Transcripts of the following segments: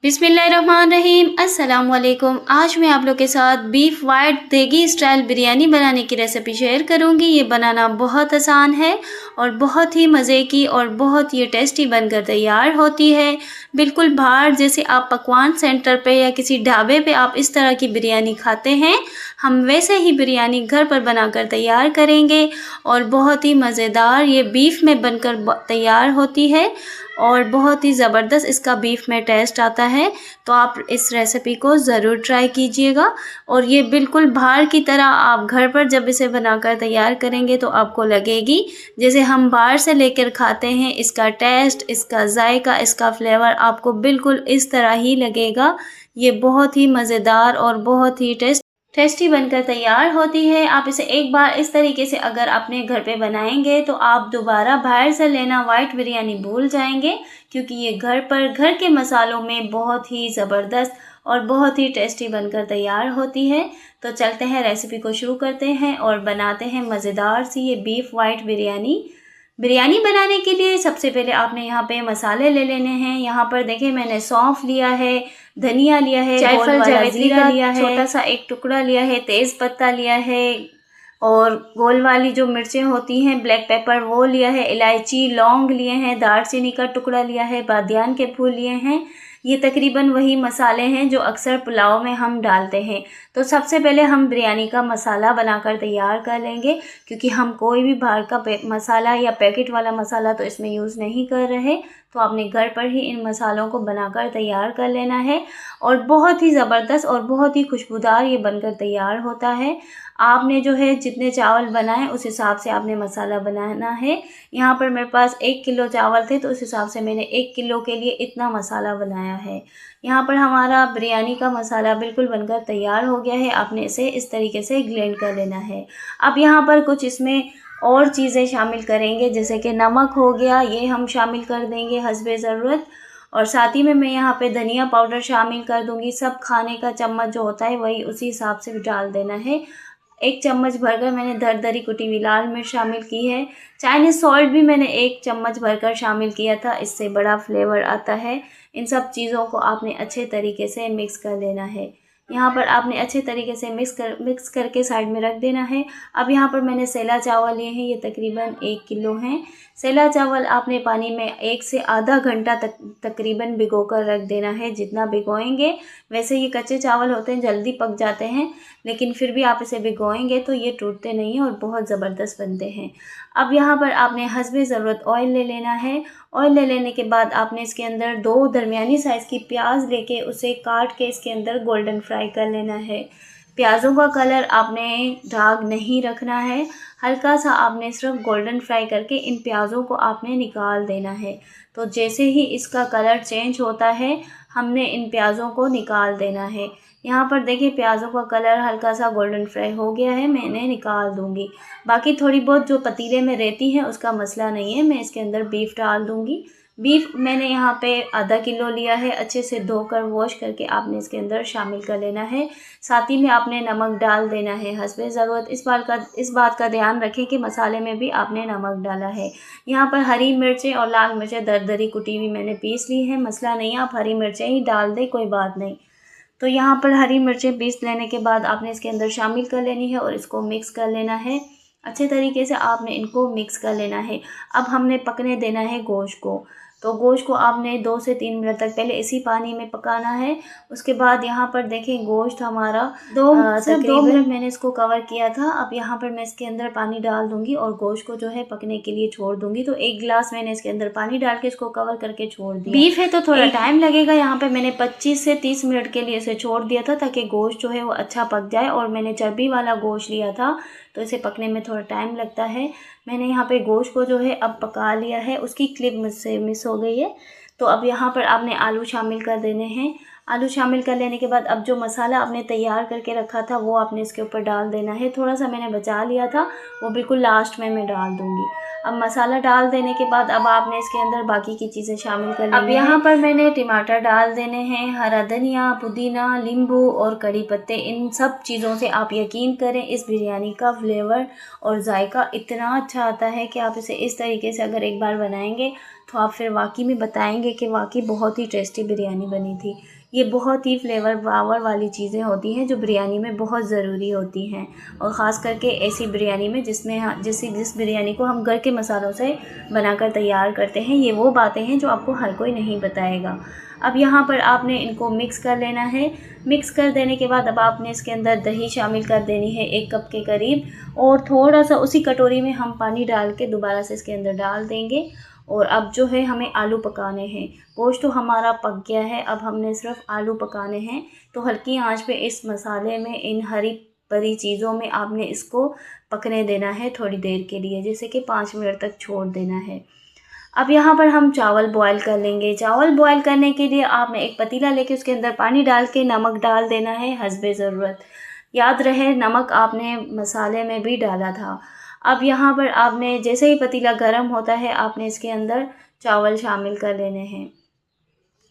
बिस्मिल्लाहिर्रहमानिर्रहीम। अस्सलाम वालेकुम। आज मैं आप लोग के साथ बीफ वाइट देगी स्टाइल बिरयानी बनाने की रेसिपी शेयर करूंगी। ये बनाना बहुत आसान है और बहुत ही मज़े की और बहुत ही टेस्टी बनकर तैयार होती है। बिल्कुल बाहर जैसे आप पकवान सेंटर पे या किसी ढाबे पे आप इस तरह की बिरयानी खाते हैं, हम वैसे ही बिरयानी घर पर बनाकर तैयार करेंगे और बहुत ही मज़ेदार ये बीफ में बनकर तैयार होती है और बहुत ही ज़बरदस्त इसका बीफ में टेस्ट आता है। तो आप इस रेसिपी को ज़रूर ट्राई कीजिएगा और ये बिल्कुल बाहर की तरह आप घर पर जब इसे बनाकर तैयार करेंगे तो आपको लगेगी जैसे हम बाहर से लेकर खाते हैं। इसका टेस्ट, इसका जायका, इसका फ्लेवर आपको बिल्कुल इस तरह ही लगेगा। ये बहुत ही मज़ेदार और बहुत ही टेस्टी बनकर तैयार होती है। आप इसे एक बार इस तरीके से अगर अपने घर पे बनाएंगे तो आप दोबारा बाहर से लेना वाइट बिरयानी भूल जाएंगे, क्योंकि ये घर पर घर के मसालों में बहुत ही ज़बरदस्त और बहुत ही टेस्टी बनकर तैयार होती है। तो चलते हैं, रेसिपी को शुरू करते हैं और बनाते हैं मज़ेदार सी ये बीफ वाइट बिरयानी। बिरयानी बनाने के लिए सबसे पहले आपने यहाँ पे मसाले ले लेने हैं। यहाँ पर देखिए मैंने सौंफ लिया है, धनिया लिया है, जायफल जावित्री का लिया है, छोटा सा एक टुकड़ा लिया है, तेज़ पत्ता लिया है और गोल वाली जो मिर्चें होती हैं ब्लैक पेपर वो लिया है, इलायची लौंग लिए हैं, दालचीनी का टुकड़ा लिया है, बादियान के फूल लिए हैं। ये तकरीबन वही मसाले हैं जो अक्सर पुलाव में हम डालते हैं। तो सबसे पहले हम बिरयानी का मसाला बनाकर तैयार कर लेंगे, क्योंकि हम कोई भी बाहर का मसाला या पैकेट वाला मसाला तो इसमें यूज़ नहीं कर रहे। तो आपने घर पर ही इन मसालों को बनाकर तैयार कर लेना है और बहुत ही ज़बरदस्त और बहुत ही खुशबूदार ये बनकर तैयार होता है। आपने जो है जितने चावल बनाए उस हिसाब से आपने मसाला बनाना है। यहाँ पर मेरे पास 1 किलो चावल थे तो उस हिसाब से मैंने 1 किलो के लिए इतना मसाला बनाया है। यहाँ पर हमारा बिरयानी का मसाला बिल्कुल बनकर तैयार हो गया है। आपने इसे इस तरीके से ग्लेंड कर लेना है। अब यहाँ पर कुछ इसमें और चीज़ें शामिल करेंगे, जैसे कि नमक हो गया, ये हम शामिल कर देंगे हस्बे ज़रूरत। और साथ ही में मैं यहाँ पे धनिया पाउडर शामिल कर दूँगी। सब खाने का चम्मच जो होता है वही उसी हिसाब से डाल देना है। 1 चम्मच भरकर मैंने दरदरी कुटी हुई लाल मिर्च शामिल की है। चाइनीज़ सॉल्ट भी मैंने 1 चम्मच भरकर शामिल किया था, इससे बड़ा फ्लेवर आता है। इन सब चीज़ों को आपने अच्छे तरीके से मिक्स कर लेना है। यहाँ पर आपने अच्छे तरीके से मिक्स करके साइड में रख देना है। अब यहाँ पर मैंने सेला चावल लिए हैं, ये तकरीबन 1 किलो हैं। सेला चावल आपने पानी में 1 से आधा घंटा तकरीबन भिगो कर रख देना है। जितना भिगोएंगे, वैसे ये कच्चे चावल होते हैं जल्दी पक जाते हैं, लेकिन फिर भी आप इसे भिगोएंगे तो ये टूटते नहीं हैं और बहुत ज़बरदस्त बनते हैं। अब यहाँ पर आपने हस्बे ज़रूरत ऑयल ले लेना है। ऑयल ले लेने के बाद आपने इसके अंदर 2 दरमियानी साइज़ की प्याज लेके उसे काट के इसके अंदर गोल्डन फ्राई कर लेना है। प्याज़ों का कलर आपने दाग नहीं रखना है, हल्का सा आपने सिर्फ गोल्डन फ्राई करके इन प्याज़ों को आपने निकाल देना है। तो जैसे ही इसका कलर चेंज होता है हमने इन प्याज़ों को निकाल देना है। यहाँ पर देखिए प्याज़ों का कलर हल्का सा गोल्डन फ्राई हो गया है, मैं इन्हें निकाल दूँगी। बाकी थोड़ी बहुत जो पतीले में रहती है उसका मसला नहीं है, मैं इसके अंदर बीफ डाल दूँगी। बीफ मैंने यहाँ पे आधा किलो लिया है, अच्छे से धोकर वॉश करके आपने इसके अंदर शामिल कर लेना है। साथ ही में आपने नमक डाल देना है हस्बे ज़रूरत। इस बात का ध्यान रखें कि मसाले में भी आपने नमक डाला है। यहाँ पर हरी मिर्चें और लाल मिर्चें दरदरी कुटी हुई मैंने पीस ली है, मसला नहीं है, आप हरी मिर्चें ही डाल दें, कोई बात नहीं। तो यहाँ पर हरी मिर्चें पीस लेने के बाद आपने इसके अंदर शामिल कर लेनी है और इसको मिक्स कर लेना है। अच्छे तरीके से आपने इनको मिक्स कर लेना है। अब हमने पकने देना है गोश्त को। तो गोश्त को आपने 2 से 3 मिनट तक पहले इसी पानी में पकाना है। उसके बाद यहाँ पर देखें गोश्त हमारा तकरीबन 2 मिनट मैंने इसको कवर किया था। अब यहाँ पर मैं इसके अंदर पानी डाल दूँगी और गोश्त को जो है पकने के लिए छोड़ दूँगी। तो 1 गिलास मैंने इसके अंदर पानी डाल के इसको कवर करके छोड़ दिया। बीफ है तो थोड़ा टाइम लगेगा, यहाँ पर मैंने 25 से 30 मिनट के लिए इसे छोड़ दिया था ताकि गोश्त जो है वो अच्छा पक जाए। और मैंने चर्बी वाला गोश्त लिया था तो इसे पकने में थोड़ा टाइम लगता है। मैंने यहाँ पे गोश्त को जो है अब पका लिया है, उसकी क्लिप मुझसे मिस हो गई है। तो अब यहाँ पर आपने आलू शामिल कर देने हैं। आलू शामिल कर लेने के बाद अब जो मसाला आपने तैयार करके रखा था वो आपने इसके ऊपर डाल देना है। थोड़ा सा मैंने बचा लिया था, वो बिल्कुल लास्ट में मैं डाल दूँगी। अब मसाला डाल देने के बाद अब आपने इसके अंदर बाकी की चीज़ें शामिल कर लेनी है। अब यहाँ पर मैंने टमाटर डाल देने हैं, हरा धनिया, पुदीना, नींबू और कड़ी पत्ते। इन सब चीज़ों से आप यकीन करें इस बिरयानी का फ्लेवर और जायका इतना अच्छा आता है कि आप इसे इस तरीके से अगर एक बार बनाएंगे तो आप फिर वाकई में बताएंगे कि वाकई बहुत ही टेस्टी बिरयानी बनी थी। ये बहुत ही फ्लेवर पावर वाली चीज़ें होती हैं जो बिरयानी में बहुत ज़रूरी होती हैं, और ख़ास करके ऐसी बिरयानी में जिसमें जिस बिरयानी को हम घर के मसालों से बनाकर तैयार करते हैं। ये वो बातें हैं जो आपको हर कोई नहीं बताएगा। अब यहाँ पर आपने इनको मिक्स कर लेना है। मिक्स कर देने के बाद अब आपने इसके अंदर दही शामिल कर देनी है 1 कप के करीब, और थोड़ा सा उसी कटोरी में हम पानी डाल के दोबारा से इसके अंदर डाल देंगे। और अब जो है हमें आलू पकाने हैं। गोश्त तो हमारा पक गया है, अब हमने सिर्फ आलू पकाने हैं। तो हल्की आंच पे इस मसाले में, इन हरी भरी चीज़ों में आपने इसको पकने देना है थोड़ी देर के लिए, जैसे कि 5 मिनट तक छोड़ देना है। अब यहाँ पर हम चावल बॉयल कर लेंगे। चावल बॉयल करने के लिए आपने एक पतीला लेके उसके अंदर पानी डाल के नमक डाल देना है हस्बे ज़रूरत। याद रहे नमक आपने मसाले में भी डाला था। अब यहाँ पर आपने जैसे ही पतीला गर्म होता है आपने इसके अंदर चावल शामिल कर लेने हैं।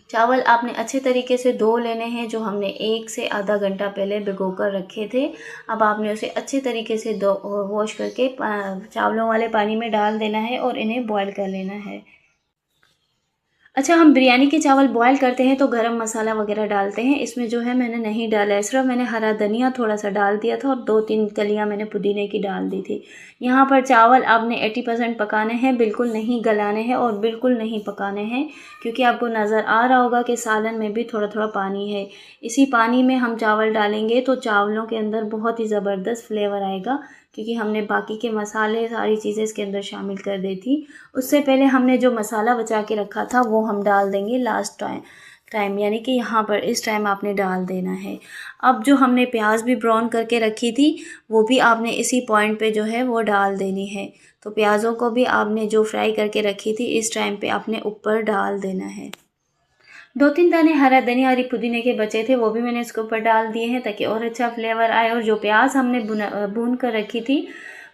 चावल आपने अच्छे तरीके से धो लेने हैं, जो हमने 1 से आधा घंटा पहले भिगो कर रखे थे। अब आपने उसे अच्छे तरीके से वॉश करके चावलों वाले पानी में डाल देना है और इन्हें बॉयल कर लेना है। अच्छा, हम बिरयानी के चावल बॉयल करते हैं तो गरम मसाला वगैरह डालते हैं। इसमें जो है मैंने नहीं डाला है, सिर्फ मैंने हरा धनिया थोड़ा सा डाल दिया था और 2-3 कलियां मैंने पुदीने की डाल दी थी। यहाँ पर चावल आपने 80% पकाने हैं, बिल्कुल नहीं गलाने हैं और बिल्कुल नहीं पकाने हैं, क्योंकि आपको नज़र आ रहा होगा कि सालन में भी थोड़ा थोड़ा पानी है। इसी पानी में हम चावल डालेंगे तो चावलों के अंदर बहुत ही ज़बरदस्त फ्लेवर आएगा, क्योंकि हमने बाकी के मसाले सारी चीज़ें इसके अंदर शामिल कर दी थी। उससे पहले हमने जो मसाला बचा के रखा था वो हम डाल देंगे लास्ट टाइम, यानी कि यहाँ पर इस टाइम आपने डाल देना है। अब जो हमने प्याज भी ब्राउन करके रखी थी वो भी आपने इसी पॉइंट पे जो है वो डाल देनी है। तो प्याज़ों को भी आपने जो फ्राई करके रखी थी इस टाइम पे आपने ऊपर डाल देना है। 2-3 दाने हरा धनिया और पुदीने के बचे थे वो भी मैंने इसके ऊपर डाल दिए हैं ताकि और अच्छा फ्लेवर आए। और जो प्याज हमने भून कर रखी थी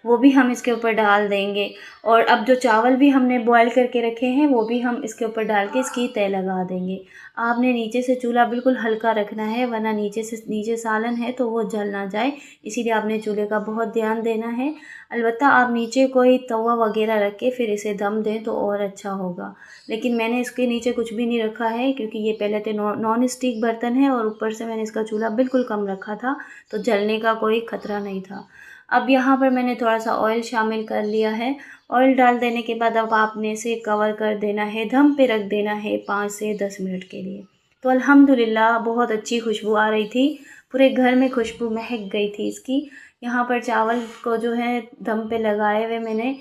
वो भी हम इसके ऊपर डाल देंगे। और अब जो चावल भी हमने बॉयल करके रखे हैं वो भी हम इसके ऊपर डाल के इसकी तय लगा देंगे। आपने नीचे से चूल्हा बिल्कुल हल्का रखना है, वरना नीचे सालन है तो वो जल ना जाए, इसीलिए आपने चूल्हे का बहुत ध्यान देना है। अलबत्ता आप नीचे कोई तवा वगैरह रख के फिर इसे दम दें तो और अच्छा होगा, लेकिन मैंने इसके नीचे कुछ भी नहीं रखा है क्योंकि ये पहले तो नॉन स्टिक बर्तन है और ऊपर से मैंने इसका चूल्हा बिल्कुल कम रखा था, तो जलने का कोई ख़तरा नहीं था। अब यहाँ पर मैंने थोड़ा सा ऑयल शामिल कर लिया है। ऑयल डाल देने के बाद अब आपने इसे कवर कर देना है, दम पे रख देना है 5 से 10 मिनट के लिए। तो अल्हम्दुलिल्लाह बहुत अच्छी खुशबू आ रही थी, पूरे घर में खुशबू महक गई थी इसकी। यहाँ पर चावल को जो है दम पे लगाए हुए मैंने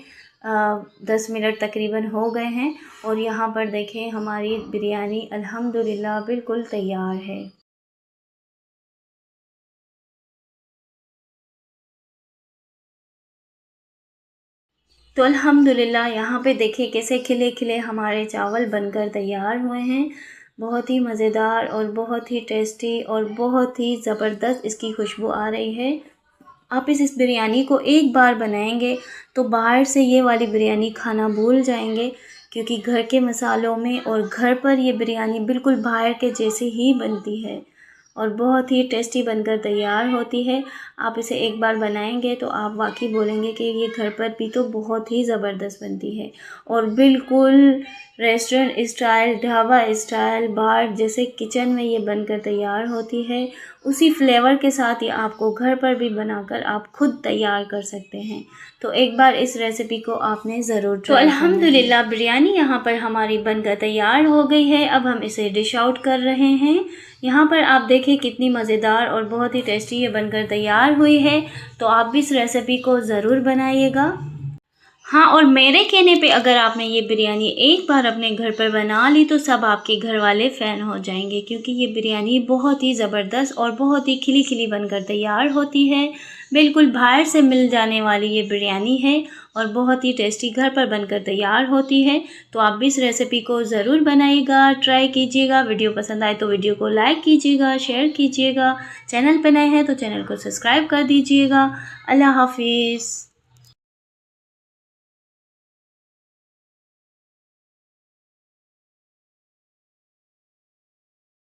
10 मिनट तकरीबन हो गए हैं, और यहाँ पर देखें हमारी बिरयानी अल्हम्दुलिल्लाह बिल्कुल तैयार है। तो अल्हम्दुलिल्लाह यहाँ पे देखिए कैसे खिले खिले हमारे चावल बनकर तैयार हुए हैं। बहुत ही मज़ेदार और बहुत ही टेस्टी और बहुत ही ज़बरदस्त इसकी खुशबू आ रही है। आप इस बिरयानी को एक बार बनाएंगे तो बाहर से ये वाली बिरयानी खाना भूल जाएंगे, क्योंकि घर के मसालों में और घर पर ये बिरयानी बिल्कुल बाहर के जैसे ही बनती है और बहुत ही टेस्टी बनकर तैयार होती है। आप इसे एक बार बनाएंगे तो आप वाकई बोलेंगे कि ये घर पर भी तो बहुत ही ज़बरदस्त बनती है, और बिल्कुल रेस्टोरेंट स्टाइल, ढाबा स्टाइल, बार जैसे किचन में ये बनकर तैयार होती है। उसी फ्लेवर के साथ ये आपको घर पर भी बनाकर आप खुद तैयार कर सकते हैं। तो एक बार इस रेसिपी को आपने ज़रूर ट्राई करना है। अल्हम्दुलिल्लाह बिरयानी यहाँ पर हमारी बनकर तैयार हो गई है। अब हम इसे डिश आउट कर रहे हैं। यहाँ पर आप देखिए कितनी मज़ेदार और बहुत ही टेस्टी ये बनकर तैयार हुई है। तो आप भी इस रेसिपी को ज़रूर बनाइएगा। हाँ, और मेरे कहने पे अगर आपने ये बिरयानी एक बार अपने घर पर बना ली तो सब आपके घर वाले फ़ैन हो जाएंगे, क्योंकि ये बिरयानी बहुत ही ज़बरदस्त और बहुत ही खिली खिली बनकर तैयार होती है। बिल्कुल बाहर से मिल जाने वाली ये बिरयानी है और बहुत ही टेस्टी घर पर बनकर तैयार होती है। तो आप भी इस रेसिपी को ज़रूर बनाइएगा, ट्राई कीजिएगा। वीडियो पसंद आए तो वीडियो को लाइक कीजिएगा, शेयर कीजिएगा। चैनल पर नए हैं तो चैनल को सब्सक्राइब कर दीजिएगा। अल्लाह हाफिज़।